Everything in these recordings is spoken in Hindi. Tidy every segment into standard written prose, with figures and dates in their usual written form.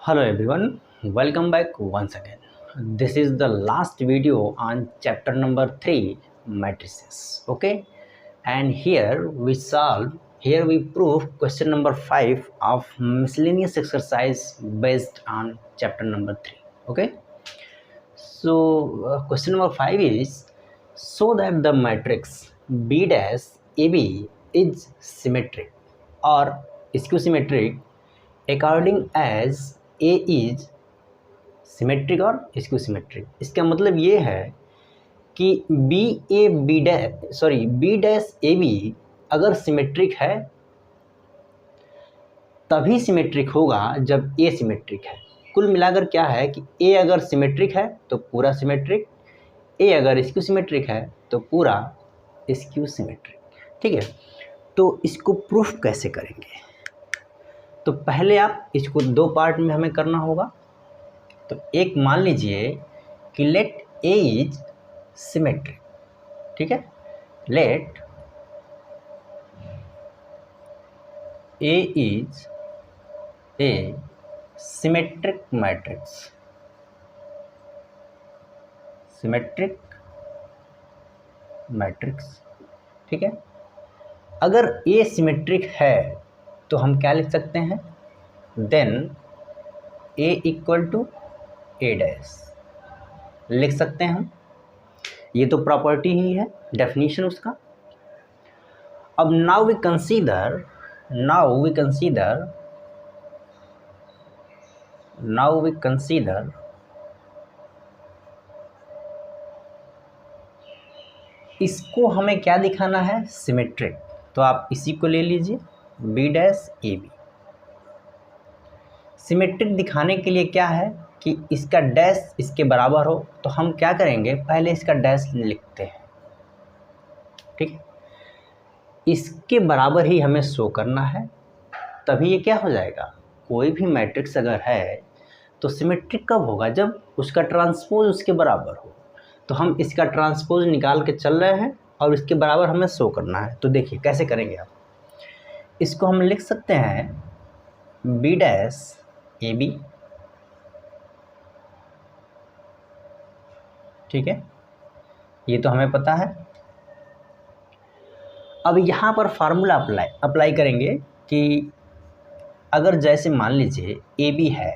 Hello everyone, welcome back once again. This is the last video on chapter number 3 matrices. Okay, and here we prove question number 5 of miscellaneous exercise based on chapter number 3. Okay, so question number 5 is so that the matrix B dash AB is symmetric or skew-symmetric according as A is symmetric और स्क्यू सिमेट्रिक। इसका मतलब ये है कि बी डैश ए बी अगर सिमेट्रिक है तभी सिमेट्रिक होगा जब ए सिमेट्रिक है। कुल मिलाकर क्या है कि ए अगर सिमेट्रिक है तो पूरा सिमेट्रिक, ए अगर स्क्यू सिमेट्रिक है तो पूरा स्क्यू सिमेट्रिक। ठीक है, तो इसको प्रूफ कैसे करेंगे? तो पहले आप इसको दो पार्ट में हमें करना होगा। तो एक मान लीजिए कि लेट ए इज सिमेट्रिक। ठीक है, let a is a symmetric matrix, symmetric matrix. ठीक है, अगर ए सिमेट्रिक है तो हम क्या लिख सकते हैं? Then a equal to A dash लिख सकते हैं हम। ये तो प्रॉपर्टी ही है, डेफिनेशन उसका। अब नाउ वी कंसीडर इसको हमें क्या दिखाना है? सिमेट्रिक। तो आप इसी को ले लीजिए, b dash a b. Symmetric दिखाने के लिए क्या है कि इसका डैश इसके बराबर हो, तो हम क्या करेंगे? पहले इसका डैश लिखते हैं। ठीक है, इसके बराबर ही हमें शो करना है, तभी ये क्या हो जाएगा? कोई भी मैट्रिक्स अगर है तो सिमेट्रिक कब होगा? जब उसका ट्रांसपोज उसके बराबर हो। तो हम इसका ट्रांसपोज निकाल के चल रहे हैं और इसके बराबर हमें शो करना है। तो देखिए कैसे करेंगे आप। इसको हम लिख सकते हैं बी डैश ए बी। ठीक है, ये तो हमें पता है। अब यहाँ पर फार्मूला अप्लाई करेंगे कि अगर जैसे मान लीजिए ए बी है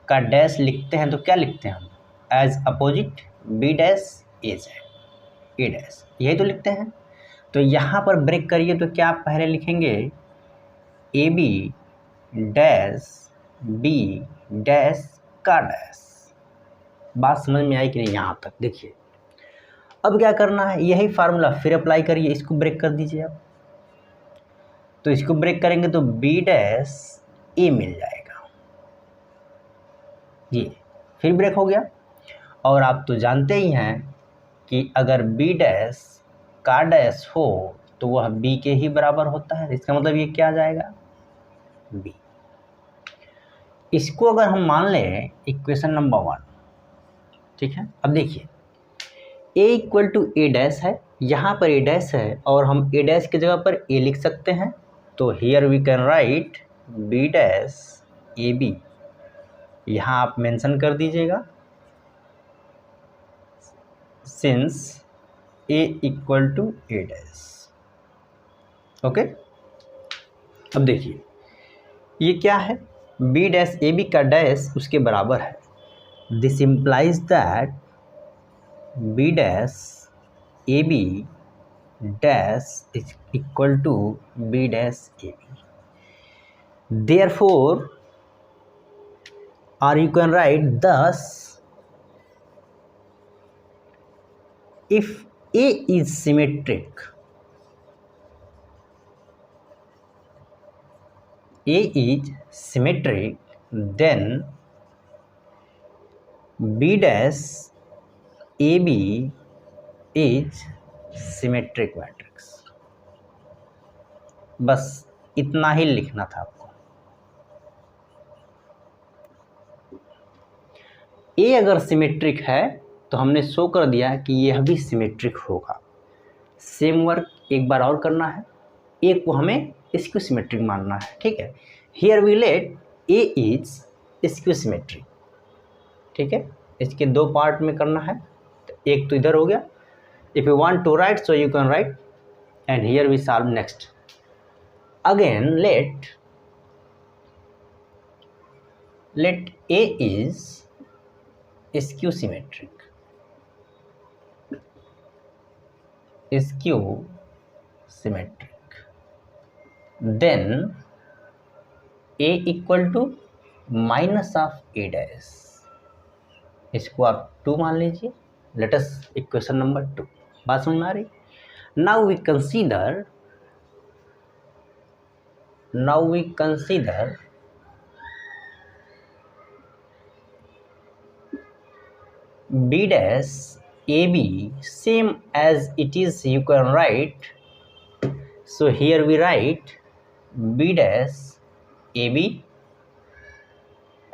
का डैश लिखते हैं तो क्या लिखते हैं हम? एज अपोजिट बी डैश ए डैश, यही तो लिखते हैं। तो यहाँ पर ब्रेक करिए तो क्या आप पहले लिखेंगे? A b dash b dash का डैश। बात समझ में आई कि नहीं यहाँ तक? देखिए अब क्या करना है, यही फार्मूला फिर अप्लाई करिए, इसको ब्रेक कर दीजिए आप। तो इसको ब्रेक करेंगे तो बी डैश ए मिल जाएगा, ये फिर ब्रेक हो गया। और आप तो जानते ही हैं कि अगर बी डैश का डैश हो तो वह बी के ही बराबर होता है। इसका मतलब ये क्या आ जाएगा? बी। इसको अगर हम मान लें इक्वेशन नंबर 1, ठीक है। अब देखिए a equal to A dash है, यहाँ पर ए डैश है और हम ए डैश की जगह पर ए लिख सकते हैं। तो here we can write b dash a b, यहाँ आप मेंशन कर दीजिएगा since a equal to A dash. Okay, अब देखिए ये क्या है? बी डैश ए बी का डैश उसके बराबर है। This implies that b dash a b dash is equal to b dash a b. Therefore or you can write thus if A is symmetric, then B dash AB is symmetric matrix। बस इतना ही लिखना था आपको। ए अगर सिमेट्रिक है तो हमने शो कर दिया कि यह भी सिमेट्रिक होगा। सेम वर्क एक बार और करना है, ए को हमें स्क्यू सिमेट्रिक मानना है। ठीक है, here we let a is skew symmetry. ठीक है, इसके दो पार्ट में करना है, तो एक तो इधर हो गया। If you want to write so you can write, and here we solve next. Again let A is skew symmetric, then A equal to minus of A dash, इसको आप 2 मान लीजिए। Let us equation number 2। बात समझ में आ रही? Now we consider B dash AB same as it is, you can write. So here we write B dash AB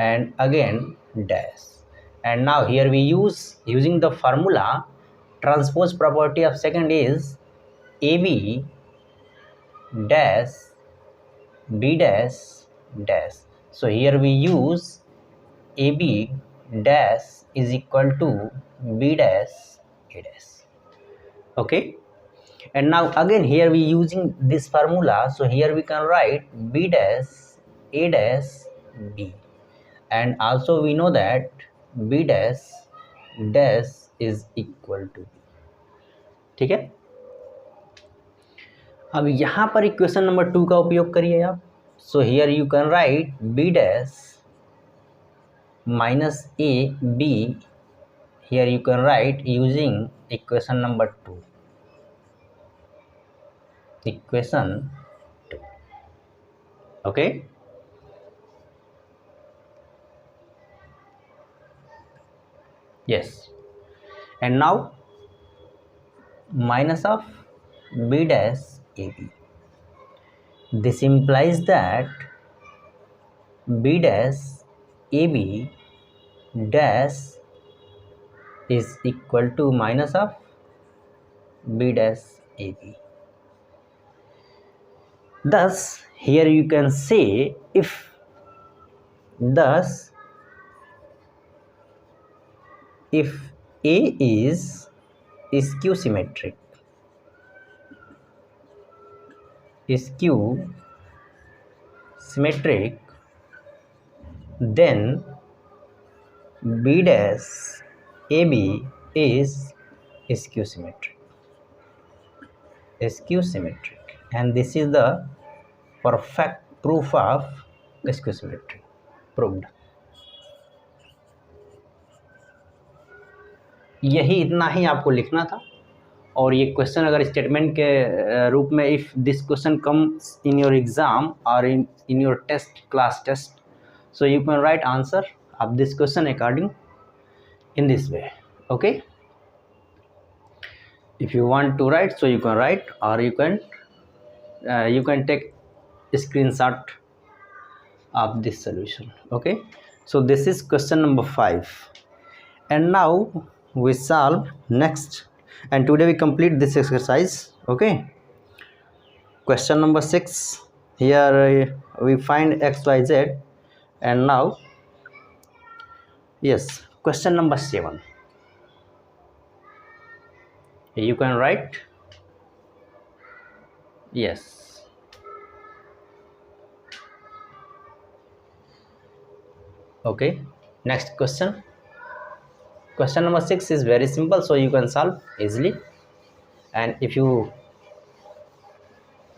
and again dash, and now here we using the formula transpose property of second is AB dash B dash dash. So here we use AB dash is equal to B dash A dash. Okay, and now again here we using this formula, so here we can write B dash A dash B, and also we know that B dash dash is equal to B. ठीक है, अब यहाँ पर इक्वेशन नंबर 2 का उपयोग करिए आप। सो here you can write B dash minus A B, here you can write using equation number 2. Equation 2. Okay, yes, and now minus of B dash AB, this implies that B dash AB dash is equal to minus of B dash AB. Thus here you can say if A is skew symmetric, then B dash AB is skew symmetric, and this is the perfect proof of skew symmetry proved. यही इतना ही आपको लिखना था, और ये क्वेश्चन अगर स्टेटमेंट के रूप में if this question comes in your exam और in your test, class test, so you can write answer of this question according in this way. Okay, if you want to write so you can write, or you can take a screenshot of this solution. Okay, so this is question number 5, and now we solve next, and today we complete this exercise. Okay, question number 6, here we find XYZ, and now yes, question number 7, you can write. Yes, okay, next question number 6 is very simple, so you can solve easily. And if you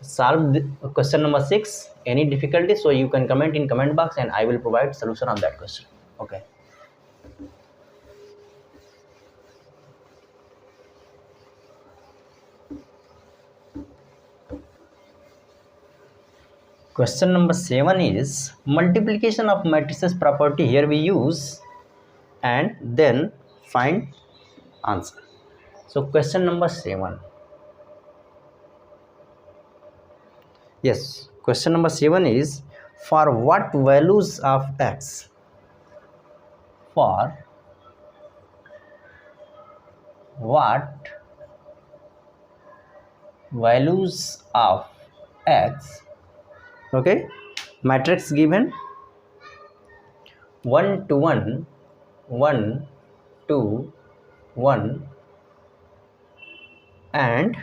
solve the question number 6 any difficulty, so you can comment in comment box and I will provide solution on that question. Okay, question number 7 is multiplication of matrices property. Here we use and then find answer. So question number 7, yes, question number 7 is for what values of x, for what values of x, okay, matrix given 1 to 1, 1 to 1, and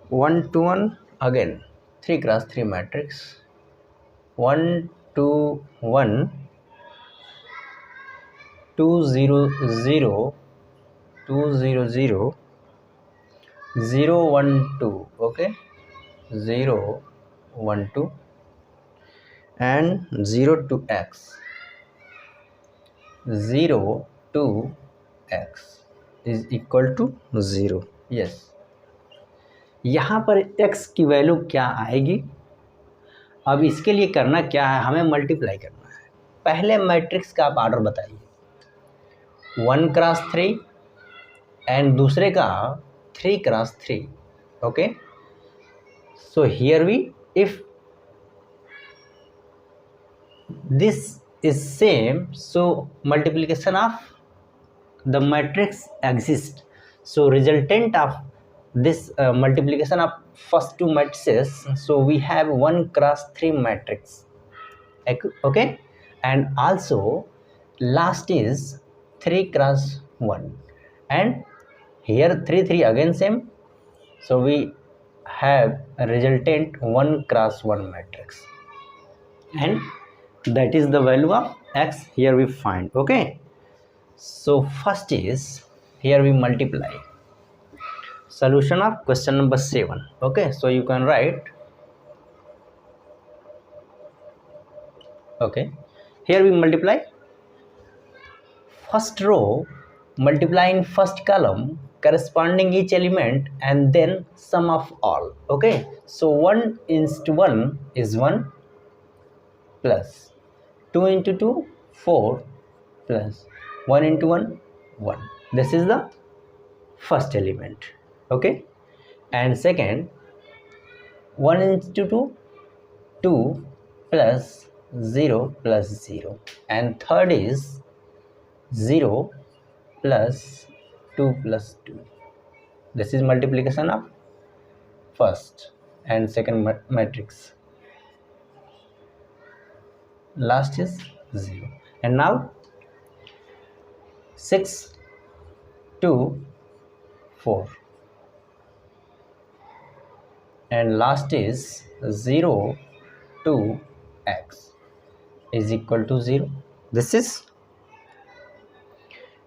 1 to 1 again, 3 cross 3 matrix, 1 to 1, 2 0 0, 2 0 0, 0 1 2, okay, 0 1 2, and 0 to x, 0 to x is equal to 0. yes, यहाँ पर x की वैल्यू क्या आएगी? अब इसके लिए करना क्या है, हमें मल्टीप्लाई करना है। पहले मैट्रिक्स का आप ऑर्डर बताइए, 1 क्रॉस 3 एंड दूसरे का 3 cross 3, okay. So here we, if this is same, so multiplication of the matrix exists, so resultant of this multiplication of first two matrices, so we have 1 cross 3 matrix, okay, and also last is 3 cross 1, and here 3 3 again same, so we have a resultant 1 cross 1 matrix, and that is the value of x here we find, okay. So first is, here we multiply solution of question number 7, okay. So you can write, okay, here we multiply first row, multiply in first column corresponding each element, and then sum of all, okay. So 1 into 1 is 1, plus 2 into 2 4, plus 1 into 1 1. This is the first element, okay. And second, 1 into 2 2, plus 0 plus 0, and third is 0 plus 2 plus 2. This is multiplication of first and second matrix. Last is 0, and now 6 2 4, and last is 0 to x is equal to 0. This is,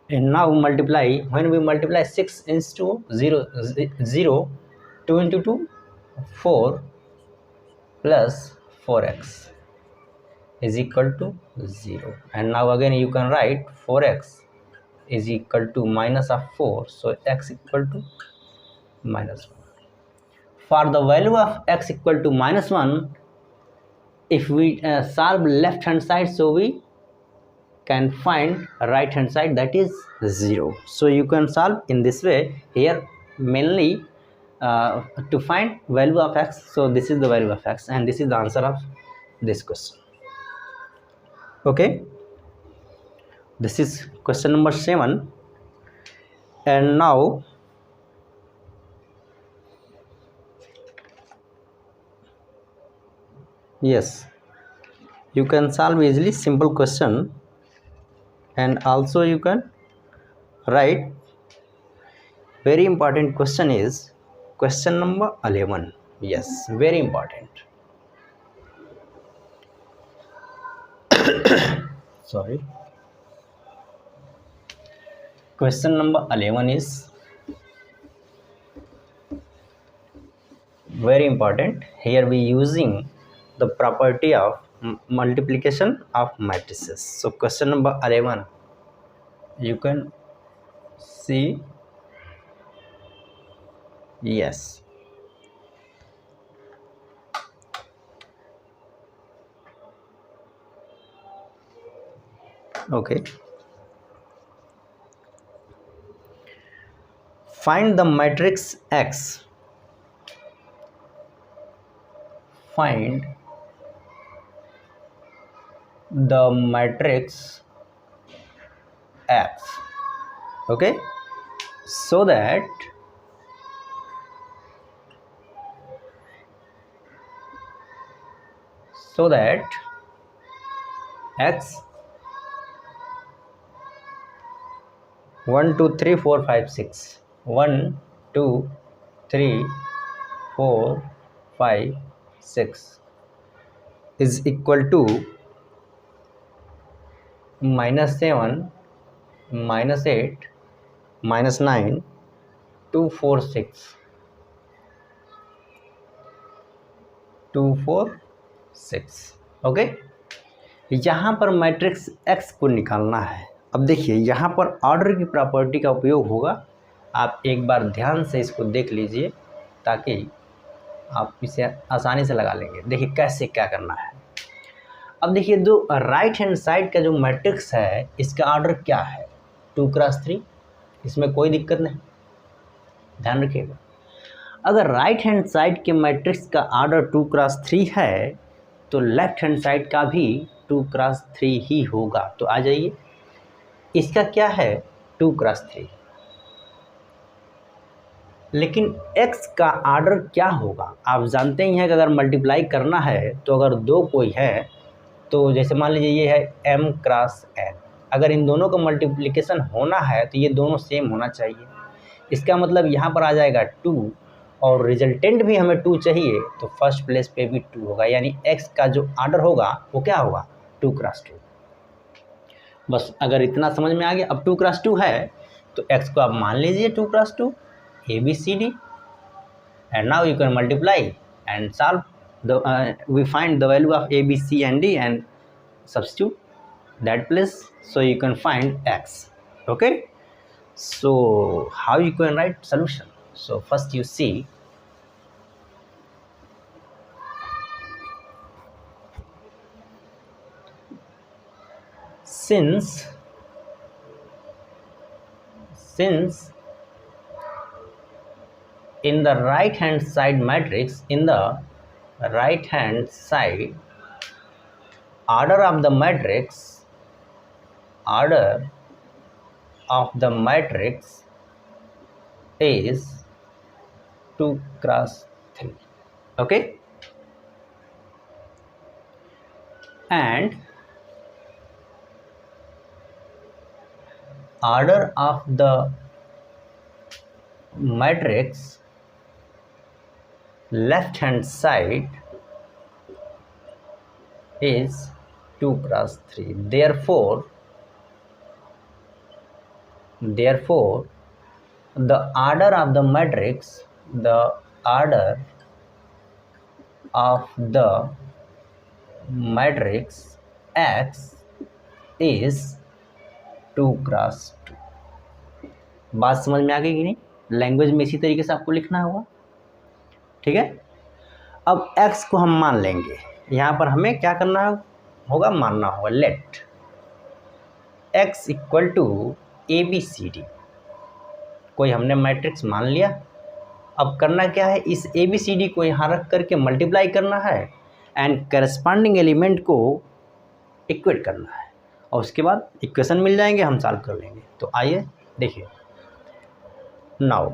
and now multiply, when we multiply 6 into 0 0, 2 into 2 4, plus 4x is equal to 0, and now again you can write 4x is equal to minus of 4, so x equal to minus 1. For the value of x equal to minus 1, if we solve left hand side, so we can find right hand side, that is 0. So you can solve in this way. Here mainly to find value of x, so this is the value of x, and this is the answer of this question, okay. This is question number 7, and now yes, you can solve easily simple question, and also you can write very important question is question number 11. Yes, very important. Sorry. Question number 11 is very important. Here we using the property of multiplication of matrices. So question number 11, you can see, yes, okay. Find the matrix X. Find the matrix X, okay. So that x 1 2 3 4 5 6 1 2 3 4 5 6 is equal to -7 -8 -9 2 4 6 2 4 6। Okay, यहाँ पर मैट्रिक्स x को निकालना है। अब देखिए यहाँ पर ऑर्डर की प्रॉपर्टी का उपयोग होगा। आप एक बार ध्यान से इसको देख लीजिए ताकि आप इसे आसानी से लगा लेंगे। देखिए कैसे क्या करना है। अब देखिए जो राइट हैंड साइड का जो मैट्रिक्स है इसका ऑर्डर क्या है, 2 क्रॉस 3, इसमें कोई दिक्कत नहीं, ध्यान रखिएगा। अगर राइट हैंड साइड के मैट्रिक्स का ऑर्डर 2 क्रॉस 3 है तो लेफ्ट हैंड साइड का भी 2 क्रॉस 3 ही होगा। तो आ जाइए, इसका क्या है 2 क्रॉस 3, लेकिन x का ऑर्डर क्या होगा आप जानते ही हैं कि अगर मल्टीप्लाई करना है तो अगर दो कोई है तो जैसे मान लीजिए ये है m क्रॉस n, अगर इन दोनों का मल्टीप्लिकेशन होना है तो ये दोनों सेम होना चाहिए। इसका मतलब यहाँ पर आ जाएगा 2 और रिजल्टेंट भी हमें 2 चाहिए तो फर्स्ट प्लेस पे भी 2 होगा, यानी x का जो ऑर्डर होगा वो क्या होगा 2 क्रॉस 2। बस अगर इतना समझ में आ गया। अब 2 क्रॉस 2 है तो x को आप मान लीजिए 2 cross 2 ABCD, and now you can multiply and solve the we find the value of A, B, C and D and substitute that place, so you can find x. Okay, so how you can write solution? So first you see since in the right hand side matrix, in the right hand side order of the matrix is 2 cross 3. Okay, and order of the matrix left hand side is 2 cross 3. Therefore the order of the matrix X is 2 cross 2। बात समझ में आ गई कि नहीं? लैंग्वेज में इसी तरीके से आपको लिखना होगा, ठीक है। अब x को हम मान लेंगे, यहाँ पर हमें क्या करना होगा, मानना होगा। Let x equal to ABCD, कोई हमने मैट्रिक्स मान लिया। अब करना क्या है, इस ABCD को यहाँ रख करके मल्टीप्लाई करना है एंड करस्पॉन्डिंग एलिमेंट को इक्वेट करना है और उसके बाद इक्वेशन मिल जाएंगे, हम सॉल्व कर लेंगे। तो आइए देखिए, नाउ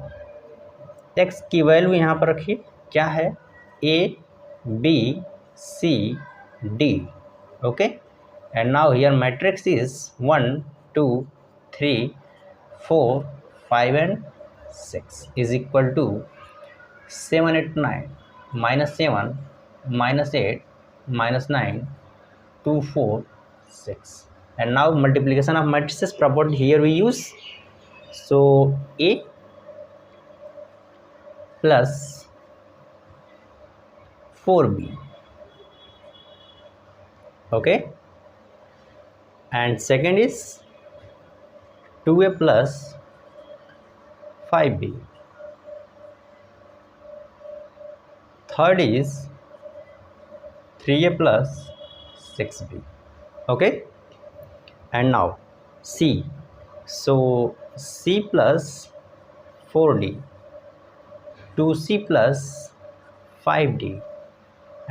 x की वैल्यू यहाँ पर रखिए, क्या है A B C D, okay. And now here matrix is 1 2 3 4 5 and 6 is equal to 7 8 9 -7 -8 -9 2 4 6. And now multiplication of matrices property here we use. So A plus 4B, okay, and second is 2A plus 5B, third is 3A plus 6B, okay. And now C, so C plus 4D, 2C plus 5D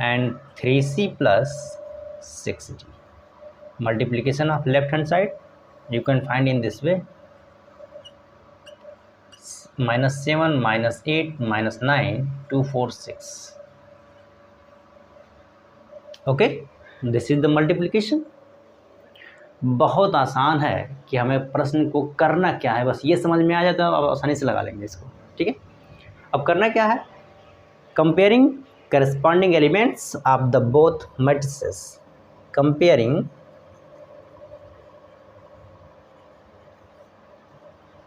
and 3C plus 6D. Multiplication of left hand side you can find in this way, -7 -8 -9 2 4 6. Okay, this is the multiplication. बहुत आसान है कि हमें प्रश्न को करना क्या है, बस ये समझ में आ जाए तो अब आसानी से लगा लेंगे इसको। ठीक है, अब करना क्या है, comparing corresponding elements of the both matrices, comparing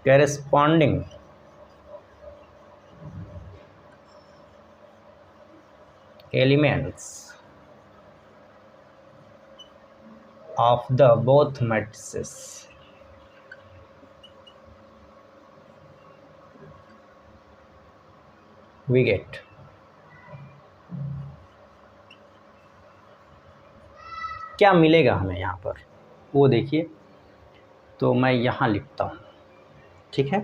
corresponding elements of the both matrices, we get क्या मिलेगा हमें यहाँ पर वो देखिए। तो मैं यहाँ लिखता हूँ, ठीक है,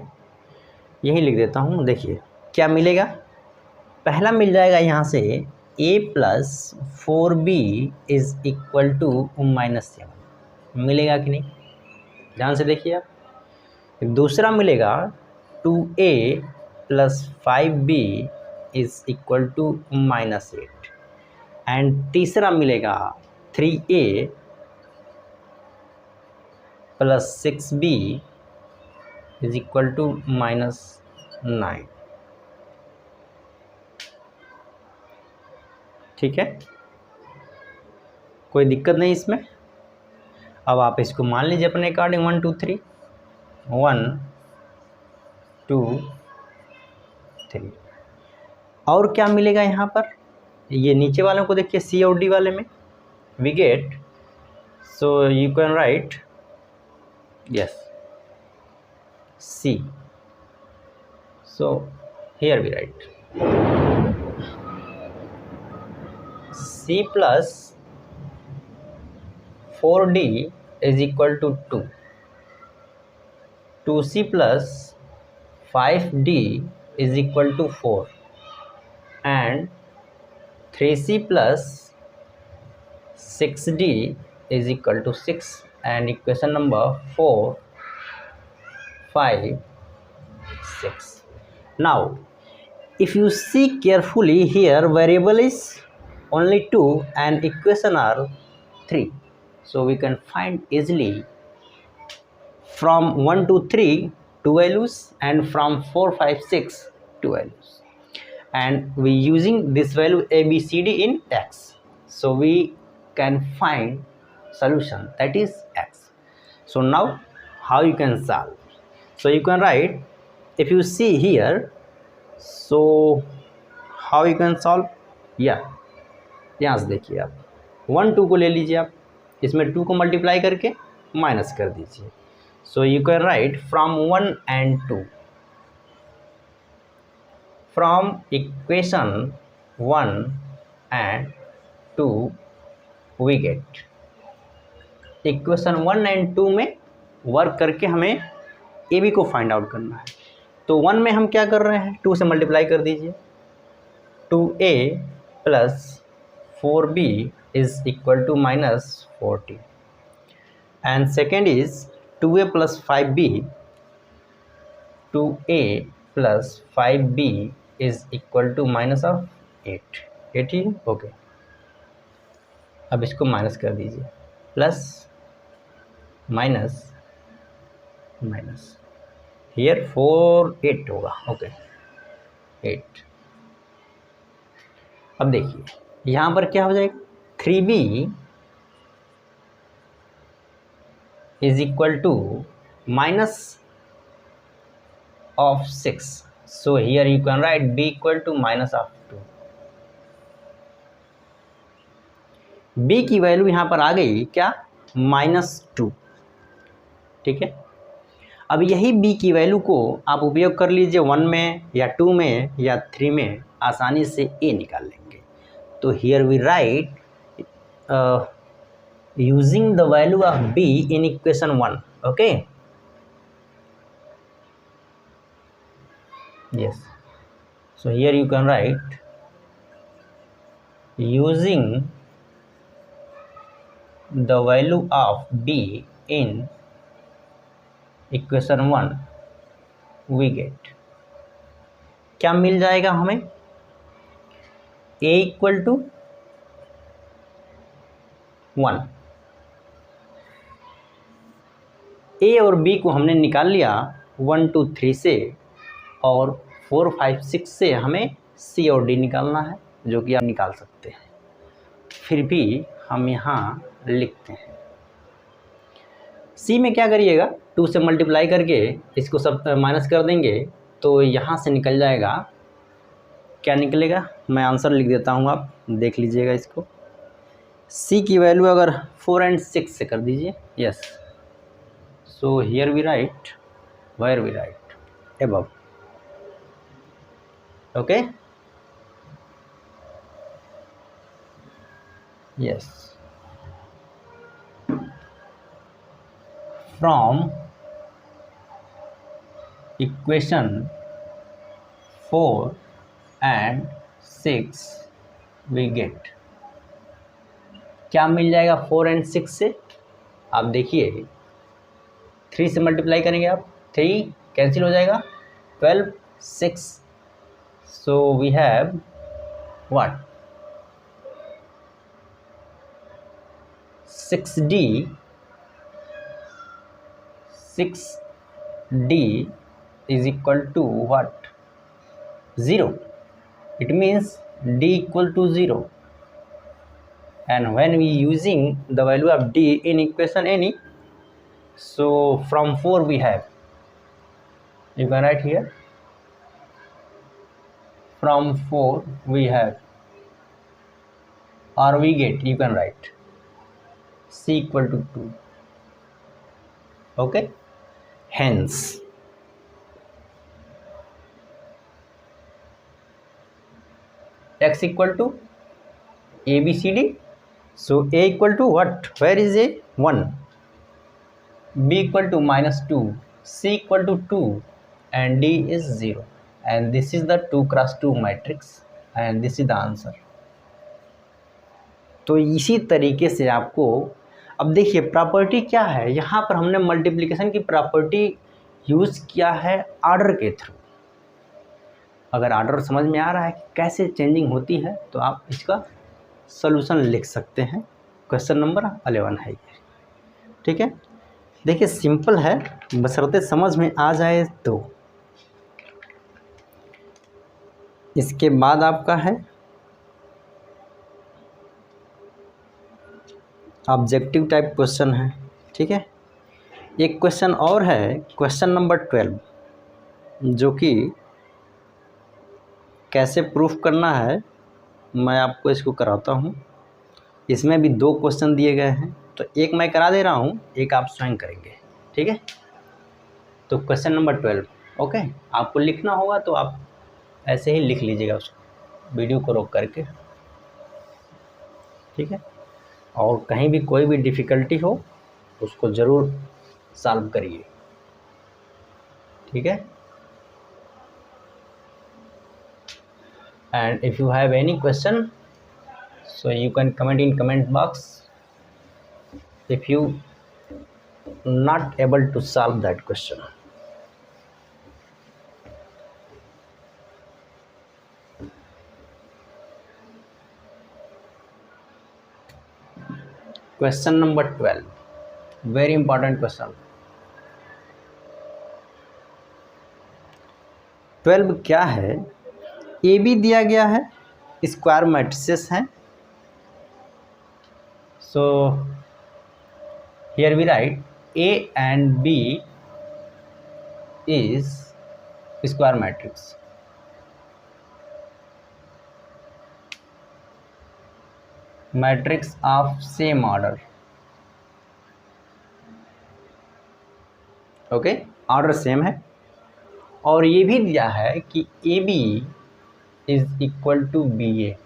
यही लिख देता हूँ। देखिए क्या मिलेगा, पहला मिल जाएगा यहाँ से a plus 4b is equal to -7, मिलेगा कि नहीं, ध्यान से देखिए आप। दूसरा मिलेगा 2a plus 5b is equal to -8, and तीसरा मिलेगा 3a plus 6b is equal to -9। ठीक है, कोई दिक्कत नहीं इसमें। अब आप इसको मान लीजिए अपने अकॉर्डिंग 1 2 3 1 2 3। और क्या मिलेगा यहाँ पर, ये नीचे वालों को देखिए, सी और डी वाले में we get, so you can write yes C, so here we write c plus 4d is equal to 2, 2c plus 5d is equal to 4, and 3c plus 6d is equal to 6, and equation number 4 5 6. Now if you see carefully here, variable is only 2 and equation are 3, so we can find easily from 1 to 3 2 values, and from 4 5 6 2 values, and we using this value a b c d in x, so we can find solution, that is x. So now how you can solve, so you can write, if you see here, so how you can solve, yeah, यहाँ से देखिए आप 1 2 को ले लीजिए, आप इसमें 2 को मल्टीप्लाई करके माइनस कर दीजिए, so you can write from 1 and 2, फ्रॉम equation 1 and 2 we get, equation 1 and 2 में वर्क करके हमें ए बी को फाइंड आउट करना है। तो 1 में हम क्या कर रहे हैं, 2 से मल्टीप्लाई कर दीजिए, 2a plus 4b is equal to -40, and second is 2a plus 5b, 2a plus 5b is equal to -8, 18, okay. अब इसको माइनस कर दीजिए, प्लस माइनस माइनस, हियर 4 8 होगा, ओके 8। अब देखिए यहाँ पर क्या हो जाएगा, 3b is equal to minus of 6, so here you can write b equal to minus of 2। b की वैल्यू यहाँ पर आ गई क्या, -2, ठीक है। अब यही b की वैल्यू को आप उपयोग कर लीजिए 1 में या 2 में या 3 में, आसानी से a निकाल लेंगे। तो here we write using the value of b in equation 1, okay, yes, so here you can write using the value of b in equation 1 we get, क्या मिल जाएगा हमें, a इक्वल टू 1, ए और बी को हमने निकाल लिया 1 2 3 से, और 4 5 6 से हमें सी और डी निकालना है, जो कि आप निकाल सकते हैं। फिर भी हम यहाँ लिखते हैं। सी में क्या करिएगा, 2 से मल्टीप्लाई करके इसको सब माइनस कर देंगे, तो यहाँ से निकल जाएगा, क्या निकलेगा, मैं आंसर लिख देता हूँ, आप देख लीजिएगा इसको। सी की वैल्यू अगर 4 और 6 से कर दीजिए, yes, so here we write, where we write, above, okay, yes, from equation 4 and 6 we get, क्या मिल जाएगा 4 और 6 से, आप देखिए 3 से मल्टीप्लाई करेंगे आप, 3 कैंसिल हो जाएगा, 12 6, so we have what, 6d, 6d is equal to what, 0. It means d equal to 0, and when we using the value of d in equation any, so from 4 we have, you can write here, from 4 we have, or we get, you can write c equal to 2, okay. Hence x equal to a b c d, so a equal to what, where is a, 1, b equal to -2, c equal to 2, and d is 0, and this is the 2 cross 2 matrix, and this is the answer. तो इसी तरीके से आपको, अब देखिए प्रॉपर्टी क्या है, यहाँ पर हमने मल्टीप्लिकेशन की प्रॉपर्टी यूज़ किया है आर्डर के थ्रू। अगर आर्डर समझ में आ रहा है कि कैसे चेंजिंग होती है, तो आप इसका सॉल्यूशन लिख सकते हैं। क्वेश्चन नंबर 11 है ये, ठीक है। देखिए सिंपल है, बशर्ते समझ में आ जाए तो। इसके बाद आपका है ऑब्जेक्टिव टाइप क्वेश्चन है, ठीक है। एक क्वेश्चन और है, क्वेश्चन नंबर 12, जो कि कैसे प्रूफ करना है मैं आपको इसको कराता हूँ। इसमें भी 2 क्वेश्चन दिए गए हैं, तो एक मैं करा दे रहा हूँ, एक आप स्वयं करेंगे, ठीक है। तो क्वेश्चन नंबर 12, ओके, आपको लिखना होगा तो आप ऐसे ही लिख लीजिएगा उसको, वीडियो को रोक करके, ठीक है। और कहीं भी कोई भी डिफ़िकल्टी हो उसको ज़रूर सॉल्व करिए, ठीक है। And if you have any question, so you can comment in comment box if you not able to solve that question. Question number 12, very important question. 12 क्या है, ए बी दिया गया है, स्क्वायर मैट्रिसेस हैं, so here we write A and B is square matrix. Matrix of same order, okay, order same है। और ये भी दिया है कि A B is equal to B A,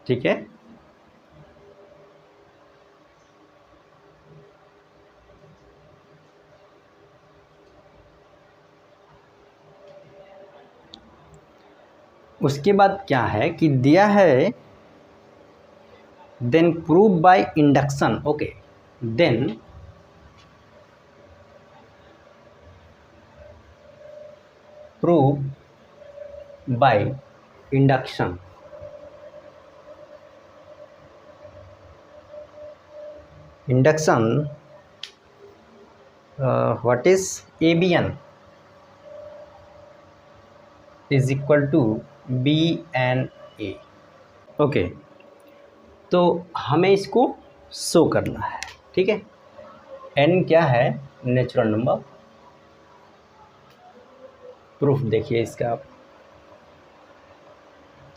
ठीक है। उसके बाद क्या है कि दिया है then prove by induction, okay, then prove by induction, induction, what is ABN is equal to BNA. Okay, तो हमें इसको शो करना है, ठीक है। n क्या है? Natural number. प्रूफ देखिए इसका, आप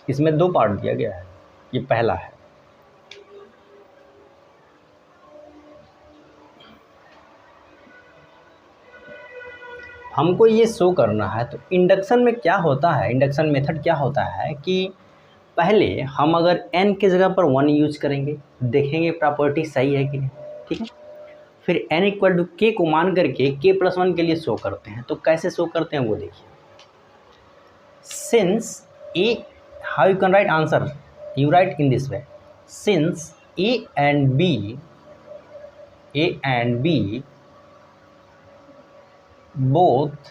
इसमें दो पार्ट दिया गया है, ये पहला है। हमको ये शो करना है, तो इंडक्शन में क्या होता है, इंडक्शन मेथड क्या होता है कि पहले हम अगर n के जगह पर 1 यूज करेंगे, देखेंगे प्रॉपर्टी सही है कि नहीं, ठीक है। फिर n इक्वल टू के को मान करके k+1 के लिए शो करते हैं। तो कैसे शो करते हैं वो देखिए। Since a, how you can write answer, you right in this way, since a and b both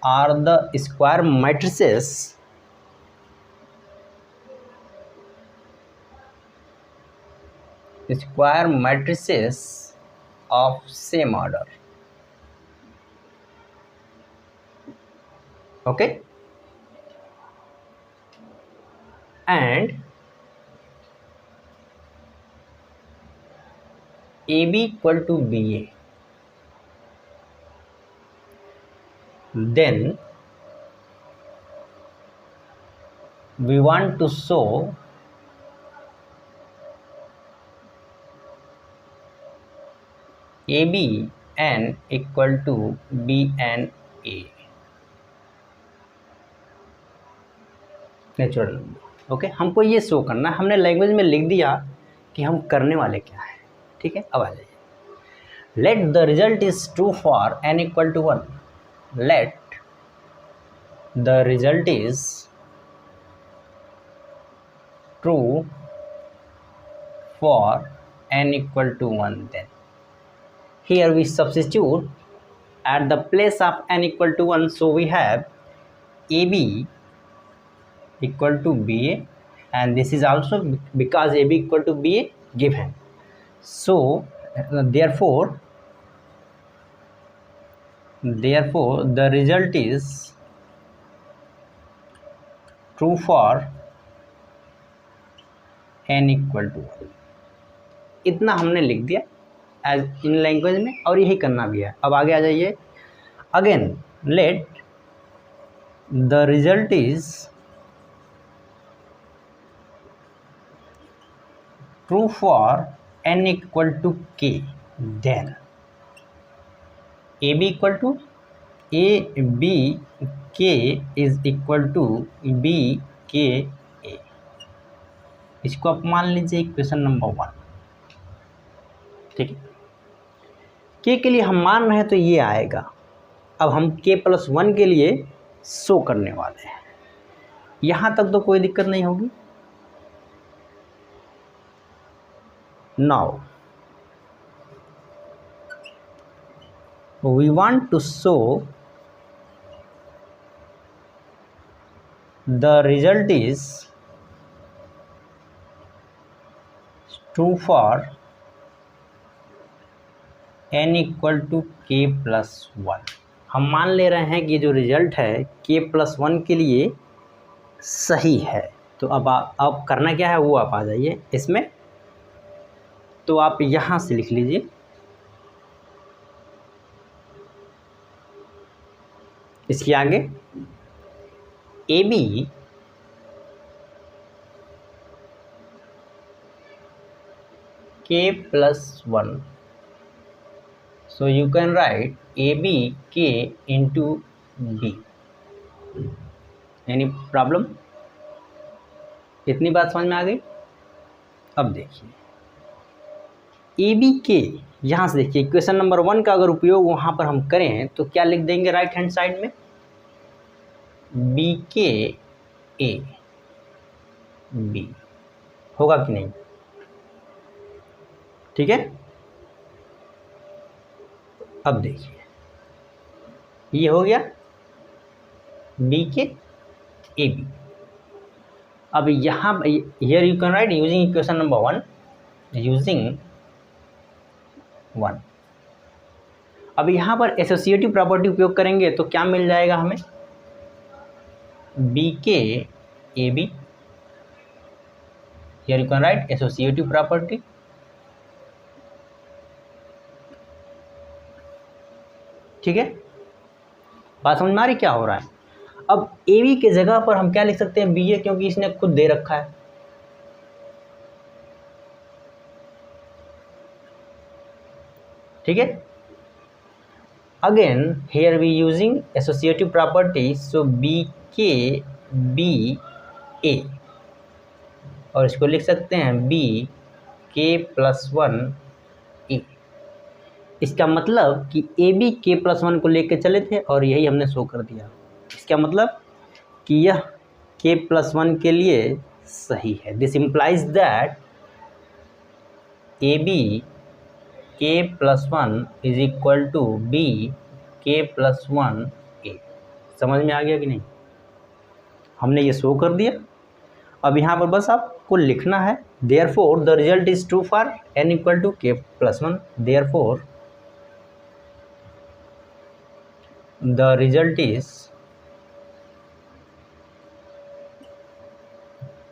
are the square matrices of same order. Okay, and AB equal to BA, then we want to show ABN equal to BNA, natural number. Okay, हमको ये शो करना है। हमने लैंग्वेज में लिख दिया कि हम करने वाले क्या है, ठीक है। अब आ जाइए, let the result is true for n equal to 1, let the result is true for n equal to 1, then here we substitute at the place of n equal to 1, so we have AB equal to BA, and this is also because AB equal to BA given, so therefore the result is true for n equal to 1। इतना हमने लिख दिया एज इन लैंग्वेज में, और यही करना भी है। अब आगे आ जाइए, again let the result is true for n equal to k, then AB equal to AB k is equal to BKA। इसको आप मान लीजिए इक्वेशन नंबर 1, ठीक है। k के लिए हम मान रहे हैं तो ये आएगा। अब हम k+1 के लिए शो करने वाले हैं। यहाँ तक तो कोई दिक्कत नहीं होगी। Now we want to show the result is true for n equal to k+1। हम मान ले रहे हैं कि जो रिजल्ट है k+1 के लिए सही है। तो अब करना क्या है वो आप आ जाइए इसमें। तो आप यहाँ से लिख लीजिए, इसके आगे AB k+1, so you can write AB k into B। Any problem? इतनी बात समझ में आ गई? अब देखिए AB के यहाँ से देखिए इक्वेशन नंबर 1 का अगर उपयोग वहाँ पर हम करें तो क्या लिख देंगे राइट हैंड साइड में, BKA B, होगा कि नहीं? ठीक है। अब देखिए ये हो गया BKAB। अब यहाँ here you can right using equation number 1 using 1। अब यहाँ पर एसोसिएटिव प्रॉपर्टी उपयोग करेंगे तो क्या मिल जाएगा हमें, बी के A B, here you can write associative property. ठीक है, बात समझ में आ रही क्या हो रहा है। अब ए बी के जगह पर हम क्या लिख सकते हैं, बी ए, क्योंकि इसने खुद दे रखा है। ठीक है, again here we using associative property, so B के बी ए, और इसको लिख सकते हैं बी के प्लस 1 ए। इसका मतलब कि ए बी के प्लस 1 को लेकर चले थे और यही हमने शो कर दिया। इसका मतलब कि यह के प्लस 1 के लिए सही है। This implies that A B k plus 1 is equal to B k plus 1 A. समझ में आ गया कि नहीं, हमने ये शो कर दिया। अब यहाँ पर बस आपको लिखना है, therefore the result is true for n equal to k plus 1, therefore the result is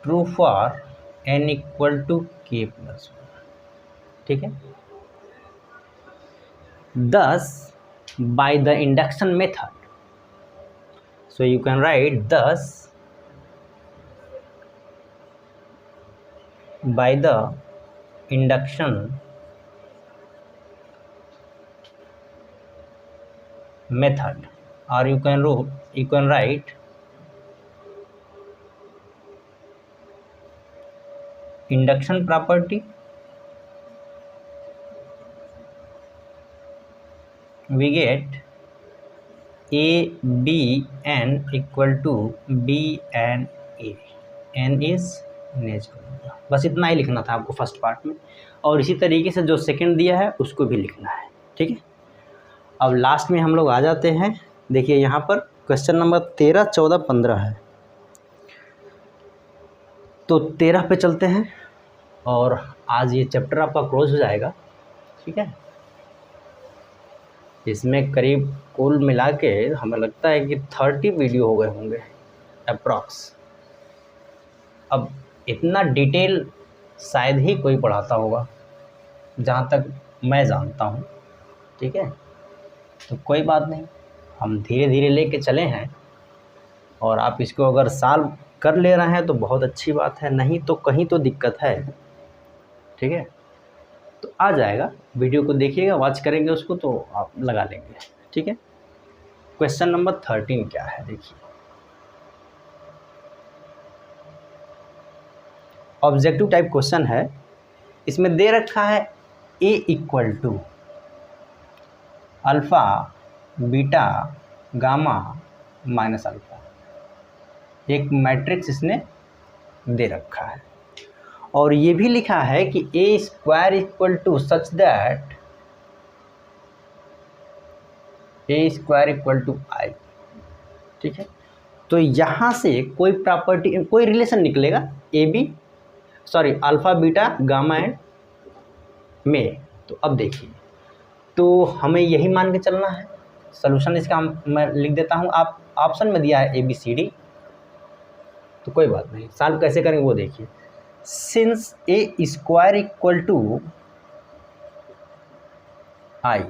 true for n equal to k plus 1। ठीक है, thus by the induction method, so you can write thus by the induction method, or you can write induction property, we get a b n equal to b and a, n is natural. बस इतना ही लिखना था आपको फर्स्ट पार्ट में, और इसी तरीके से जो सेकंड दिया है उसको भी लिखना है। ठीक है, अब लास्ट में हम लोग आ जाते हैं। देखिए यहाँ पर क्वेश्चन नंबर 13, 14, 15 है, तो 13 पे चलते हैं और आज ये चैप्टर आपका क्लोज हो जाएगा। ठीक है, इसमें करीब कुल मिला के हमें लगता है कि 30 वीडियो हो गए होंगे अप्रॉक्स। अब इतना डिटेल शायद ही कोई पढ़ाता होगा, जहाँ तक मैं जानता हूँ। ठीक है, तो कोई बात नहीं, हम धीरे धीरे लेके चले हैं, और आप इसको अगर सॉल्व कर ले रहे हैं तो बहुत अच्छी बात है, नहीं तो कहीं तो दिक्कत है। ठीक है, तो आ जाएगा, वीडियो को देखिएगा, वॉच करेंगे उसको तो आप लगा लेंगे। ठीक है, क्वेश्चन नंबर 13 क्या है देखिए, ऑब्जेक्टिव टाइप क्वेश्चन है। इसमें दे रखा है a equal to alpha beta gamma minus alpha, एक मैट्रिक्स इसने दे रखा है, और ये भी लिखा है कि a square equal to such that a square equal to i। ठीक है, तो यहाँ से कोई प्रॉपर्टी, कोई रिलेशन निकलेगा अल्फ़ा बीटा गामा एंड में। तो अब देखिए, तो हमें यही मान के चलना है। सॉल्यूशन इसका मैं लिख देता हूँ, आप ऑप्शन में दिया है ABCD, तो कोई बात नहीं, सॉल्व कैसे करेंगे वो देखिए। Since a square equal to i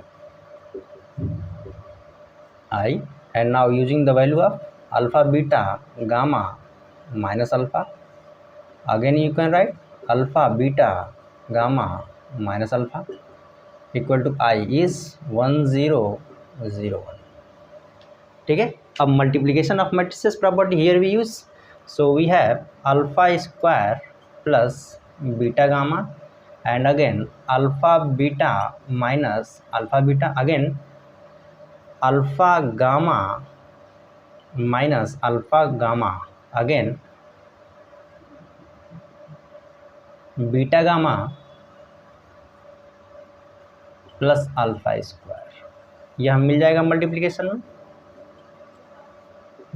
and now using the value of alpha beta gamma minus alpha, again you can write alpha beta gamma minus alpha equal to I is 1001। ठीक है, अब multiplication of matrices property here we use, so we have alpha square plus beta gamma and again alpha beta minus alpha beta, again alpha gamma minus alpha gamma, again beta gamma plus alpha square, यह मिल जाएगा मल्टीप्लिकेशन में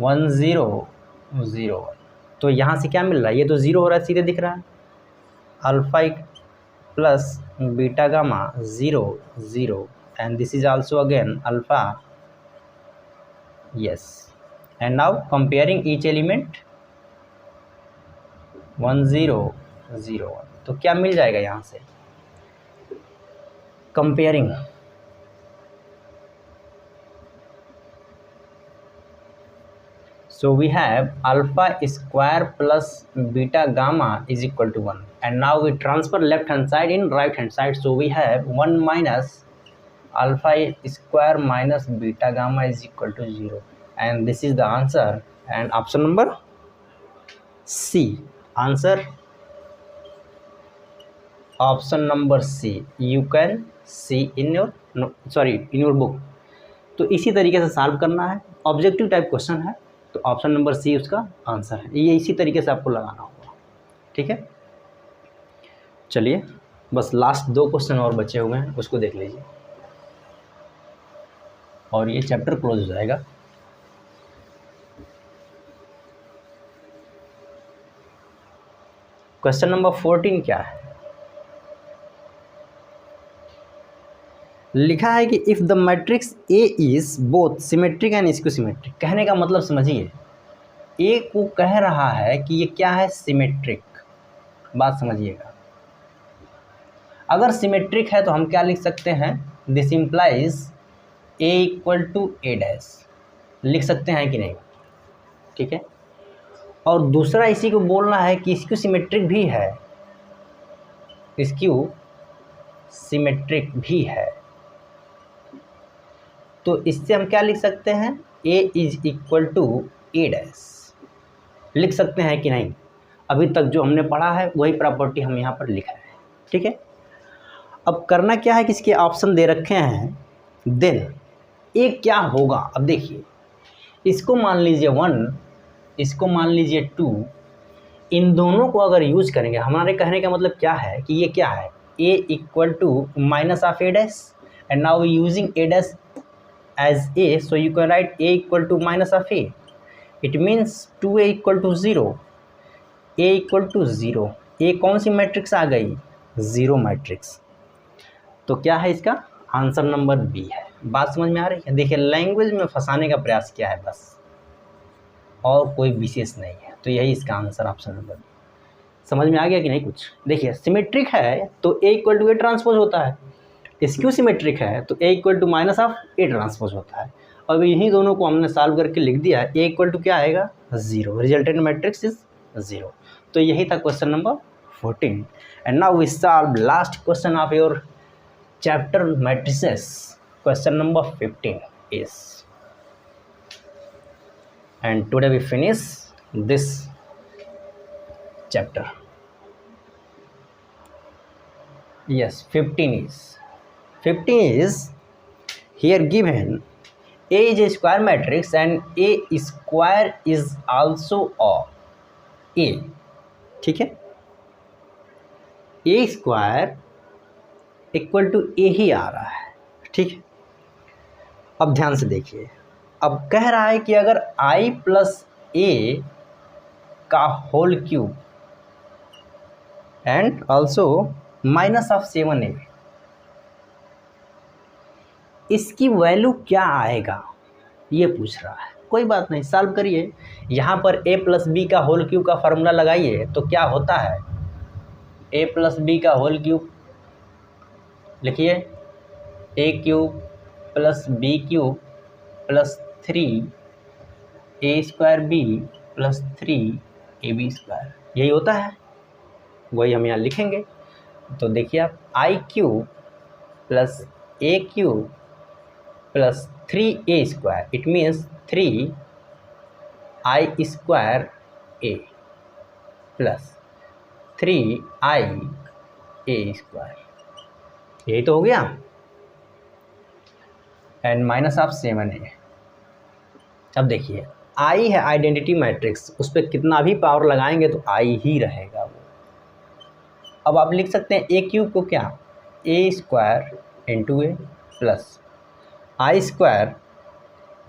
1001। तो यहाँ से क्या मिल रहा है, ये तो ज़ीरो हो रहा है, सीधे दिख रहा है। Alpha plus beta gamma 0 0, and this is also again alpha. Yes, and now comparing each element 1 0 0 1, तो क्या मिल जाएगा यहाँ से comparing? So we have alpha square plus beta gamma is equal to 1, and now we transfer left hand side in right hand side, so we have 1 minus alpha square minus beta gamma is equal to 0, and this is the answer, and option number C. Answer option number C. You can see in your in your book. तो इसी तरीके से सॉल्व करना है, ऑब्जेक्टिव टाइप क्वेश्चन है, तो ऑप्शन नंबर सी उसका आंसर है। ये इसी तरीके से आपको लगाना होगा, ठीक है। चलिए बस लास्ट 2 क्वेश्चन और बचे हुए हैं, उसको देख लीजिए और ये चैप्टर क्लोज हो जाएगा। क्वेश्चन नंबर 14 क्या है? लिखा है कि if the matrix A is both symmetric and skew symmetric. कहने का मतलब समझिए, ए को कह रहा है कि ये क्या है, सिमेट्रिक। बात समझिएगा, अगर सिमेट्रिक है तो हम क्या लिख सकते हैं, this implies A equal to A dash, लिख सकते हैं कि नहीं, ठीक है। और दूसरा इसी को बोलना है कि स्क्यू सिमेट्रिक भी है, स्क्यू सिमेट्रिक भी है, तो इससे हम क्या लिख सकते हैं, a is equal to A dash, लिख सकते हैं कि नहीं। अभी तक जो हमने पढ़ा है वही प्रॉपर्टी हम यहाँ पर लिखा है, ठीक है। अब करना क्या है कि इसके ऑप्शन दे रखे हैं, देन ए क्या होगा। अब देखिए, इसको मान लीजिए 1, इसको मान लीजिए 2, इन दोनों को अगर यूज करेंगे, हमारे कहने का मतलब क्या है कि ये क्या है, a equal to minus of A dash, and now using A dash as a, so you can write a equal to minus of a. It means 2a equal to 0, a equal to 0, a कौन सी मैट्रिक्स आ गई, 0 मैट्रिक्स। तो क्या है इसका आंसर नंबर बी है। बात समझ में आ रही है? देखिए, लैंग्वेज में फंसाने का प्रयास किया है बस, और कोई विशेष नहीं है। तो यही इसका आंसर ऑप्शन नंबर बी। समझ में आ गया कि नहीं कुछ? देखिए, सिमेट्रिक है तो a equal to A transpose होता है, स्क्यू सिमेट्रिक है तो a equal to minus of A transpose होता है। अब इन्हीं दोनों को हमने सॉल्व करके लिख दिया है, a इक्वल टू क्या आएगा, 0, रिजल्टेंट मैट्रिक्स इज 0। तो यही था question number 14। And now we solve last question of your chapter matrices. Question number 15 is, and today we finish this chapter. Yes, 15 is here given A is a square matrix and A square is also of A, ठीक है। A square equal to A ही आ रहा है, ठीक है। अब ध्यान से देखिए, अब कह रहा है कि अगर I प्लस A का whole cube and also minus of 7a, इसकी वैल्यू क्या आएगा ये पूछ रहा है। कोई बात नहीं, सॉल्व करिए। यहाँ पर a प्लस बी का होल क्यूब का फार्मूला लगाइए तो क्या होता है, a प्लस बी का होल क्यूब लिखिए, a cube plus B cube plus 3a square B plus 3ab square, यही होता है। वही हम यहाँ लिखेंगे। तो देखिए आप, I cube plus A cube plus 3a square, it means 3i square a plus 3i a square, यही तो हो गया। And minus of 7a। अब देखिए, i है आइडेंटिटी मैट्रिक्स, उस पर कितना भी पावर लगाएंगे तो i ही रहेगा वो। अब आप लिख सकते हैं ए क्यूब को क्या, ए स्क्वायर इंटू ए प्लस आई स्क्वायर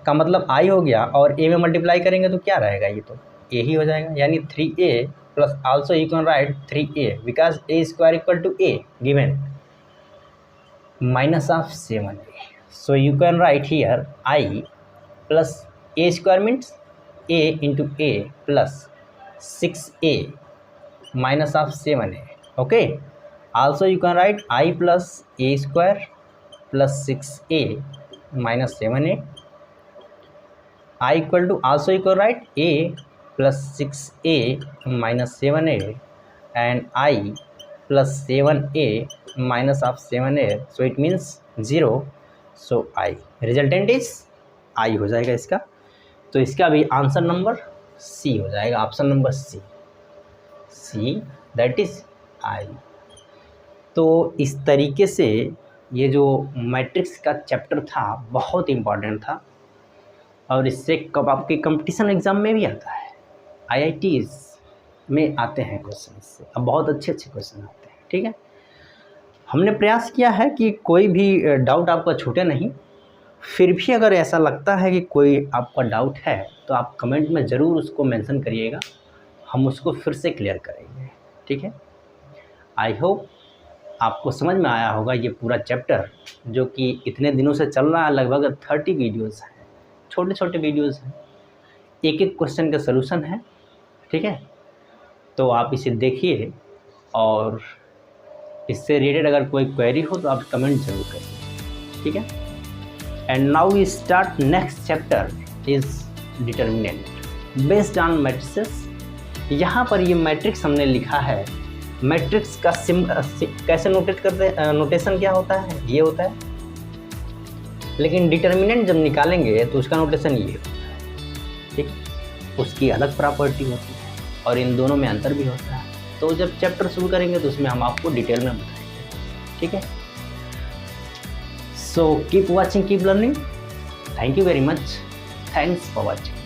का मतलब आई हो गया, और ए में मल्टीप्लाई करेंगे तो क्या रहेगा, ये तो ए ही हो जाएगा, यानी 3a plus also you can write 3a because a square equal to a given minus of 7a. So you can write here I plus a square means a into a plus 6a minus of 7a. Okay, also you can write I plus a square plus 6a minus 7a. I equal to also you can write a plus 6a minus 7a and I plus 7a minus of 7a. So it means 0. So I resultant is I हो जाएगा इसका. तो इसका भी आंसर नंबर C हो जाएगा, option number C that is I. तो इस तरीके से ये जो मैट्रिक्स का चैप्टर था बहुत इम्पॉर्टेंट था और इससे कब आपके कंपटीशन एग्ज़ाम में भी आता है, IITs में आते हैं क्वेश्चन इससे. अब बहुत अच्छे क्वेश्चन आते हैं. ठीक है, हमने प्रयास किया है कि कोई भी डाउट आपका छूटे नहीं. फिर भी अगर ऐसा लगता है कि कोई आपका डाउट है तो आप कमेंट में ज़रूर उसको मेंशन करिएगा, हम उसको फिर से क्लियर करेंगे. ठीक है, आई होप आपको समझ में आया होगा ये पूरा चैप्टर जो कि इतने दिनों से चल रहा है. लगभग 30 वीडियोज़ हैं, छोटे छोटे वीडियोज़ हैं, एक एक क्वेश्चन का सलूशन है. ठीक है, तो आप इसे देखिए और इससे रिलेटेड अगर कोई क्वेरी हो तो आप कमेंट जरूर करिए. ठीक है, and now we start next chapter is determinant based on matrices. यहाँ पर ये मैट्रिक्स हमने लिखा है. मैट्रिक्स का कैसे नोटेट करते हैं, नोटेशन क्या होता है, ये होता है. लेकिन डिटर्मिनेंट जब निकालेंगे तो उसका नोटेशन ये होता है. ठीक, उसकी अलग प्रॉपर्टी होती है और इन दोनों में अंतर भी होता है. तो जब चैप्टर शुरू करेंगे तो उसमें हम आपको डिटेल में बताएंगे. ठीक है, so keep watching, keep learning. Thank you very much. Thanks for watching.